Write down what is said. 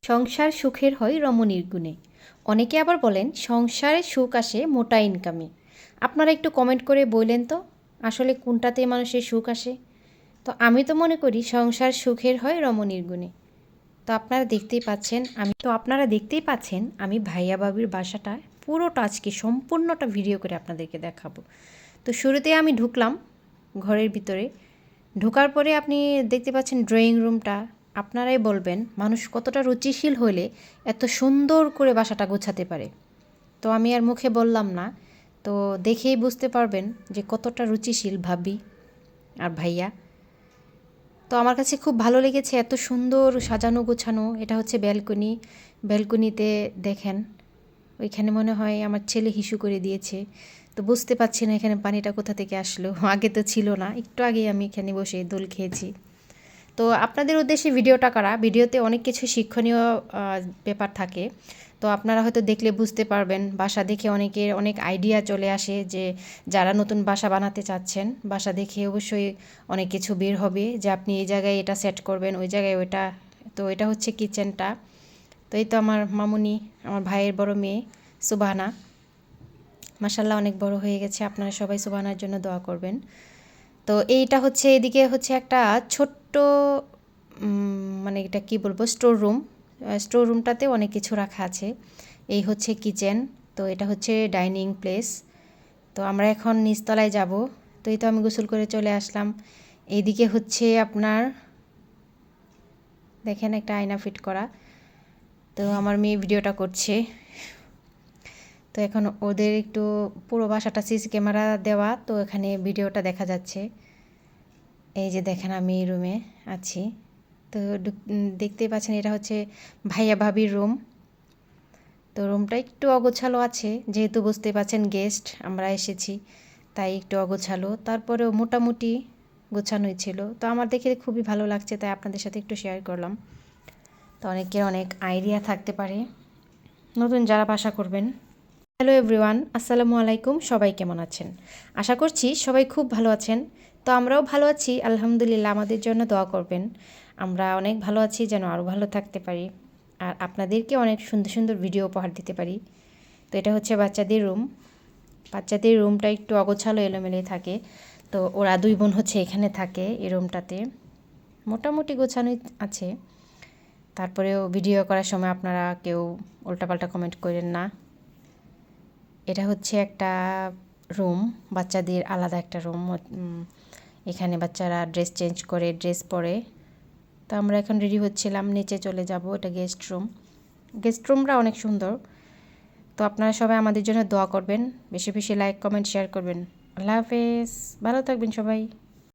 সংসার সুখের হয় রমণীর গুণে। অনেকে আবার বলেন সংসারে সুখ আসে মোটা ইনকামে। আপনারা একটু কমেন্ট করে বললেন তো আসলে কোনটাতে মানুষের সুখ আসে। তো আমি তো মনে করি সংসার সুখের হয় রমণীর গুণে। তো আপনারা দেখতেই পাচ্ছেন আমি ভাইয়া বাবির বাসাটা পুরোটা আজকে সম্পূর্ণটা ভিডিও করে আপনাদেরকে দেখাবো। তো শুরুতে আমি ঢুকলাম ঘরের ভিতরে। ঢোকার পরে আপনি দেখতে পাচ্ছেন ড্রয়িং রুমটা। আপনারাই বলবেন মানুষ কতটা রুচিশীল হলে এত সুন্দর করে বাসাটা গোছাতে পারে। তো আমি আর মুখে বললাম না, তো দেখেই বুঝতে পারবেন যে কতটা রুচিশীল ভাবি আর ভাইয়া। তো আমার কাছে খুব ভালো লেগেছে, এত সুন্দর সাজানো গোছানো। এটা হচ্ছে ব্যালকনি। ব্যালকনিতে দেখেন ওইখানে মনে হয় আমার ছেলে হিসু করে দিয়েছে। তো বুঝতে পারছি না এখানে পানিটা কোথা থেকে আসলো, আগে তো ছিল না। একটু আগেই আমি এখানে বসে দোল খেয়েছি। তো আপনাদের উদ্দেশ্যে ভিডিওটা করা, ভিডিওতে অনেক কিছু শিক্ষণীয় ব্যাপার থাকে। তো আপনারা হয়তো দেখলে বুঝতে পারবেন, বাসা দেখে অনেকের অনেক আইডিয়া চলে আসে যে যারা নতুন বাসা বানাতে চাচ্ছেন, বাসা দেখে অবশ্যই অনেক কিছু বের হবে যে আপনি এই জায়গায় এটা সেট করবেন, ওই জায়গায় ওইটা। তো এটা হচ্ছে কিচেনটা। তো এই তো আমার মামুনি, আমার ভাইয়ের বড় মেয়ে সুবাহানা, মাশাল্লাহ অনেক বড় হয়ে গেছে। আপনারা সবাই সুবাহানার জন্য দোয়া করবেন। তো এইটা হচ্ছে, এদিকে হচ্ছে একটা ছোট্ট মানে এটা কি বলবো, স্টোর রুম। স্টোর রুমটাতে অনেক কিছু রাখা আছে। এই হচ্ছে কিচেন। তো এটা হচ্ছে ডাইনিং প্লেস। তো আমরা এখন নিচতলায় যাব। তো এই তো আমি গোসল করে চলে আসলাম। এইদিকে হচ্ছে আপনার দেখেন একটা আয়না ফিট করা। তো আমার মেয়ে ভিডিওটা করছে। তো এখন ওদের একটু পুরো বাসাটা সিসি ক্যামেরা দেওয়া, তো এখানে ভিডিওটা দেখা যাচ্ছে। এই যে দেখেন আমি এই রুমে আছি। তো দেখতেই পাচ্ছেন এটা হচ্ছে ভাইয়া ভাবির রুম। তো রুমটা একটু অগোছালো আছে, যেহেতু বুঝতে পাচ্ছেন গেস্ট আমরা এসেছি, তাই একটু অগোছালো। তারপরেও মোটামুটি গোছানোই ছিল। তো আমার দেখে খুবই ভালো লাগছে, তাই আপনাদের সাথে একটু শেয়ার করলাম। তো অনেকের অনেক আইডিয়া থাকতে পারে নতুন যারা বাসা করবেন। হ্যালো এভরিওয়ান, আসসালামু আলাইকুম। সবাই কেমন আছেন? আশা করছি সবাই খুব ভালো আছেন। তো আমরাও ভালো আছি আলহামদুলিল্লাহ। আমাদের জন্য দোয়া করবেন। আমরা অনেক ভালো আছি, যেন আরও ভালো থাকতে পারি আর আপনাদেরকে অনেক সুন্দর সুন্দর ভিডিও উপহার দিতে পারি। তো এটা হচ্ছে বাচ্চাদের রুম। বাচ্চাদের রুমটা একটু অগোছালো এলোমেলো থাকে। তো ওরা দুই বোন হচ্ছে এখানে থাকে এই রুমটাতে। মোটামুটি গোছানোই আছে। তারপরেও ভিডিও করার সময় আপনারা কেউ উল্টাপাল্টা কমেন্ট করেন না। এটা হচ্ছে একটা রুম, বাচ্চাদের আলাদা একটা রুম। এখানে বাচ্চারা ড্রেস চেঞ্জ করে, ড্রেস পরে। তো আমরা এখন রেডি হচ্ছিলাম, নিচে চলে যাব। এটা গেস্ট রুম। গেস্ট রুমটা অনেক সুন্দর। তো আপনারা সবাই আমাদের জন্য দোয়া করবেন, বেশি বেশি লাইক কমেন্ট শেয়ার করবেন। আল্লাহ হাফেজ, ভালো থাকবেন সবাই।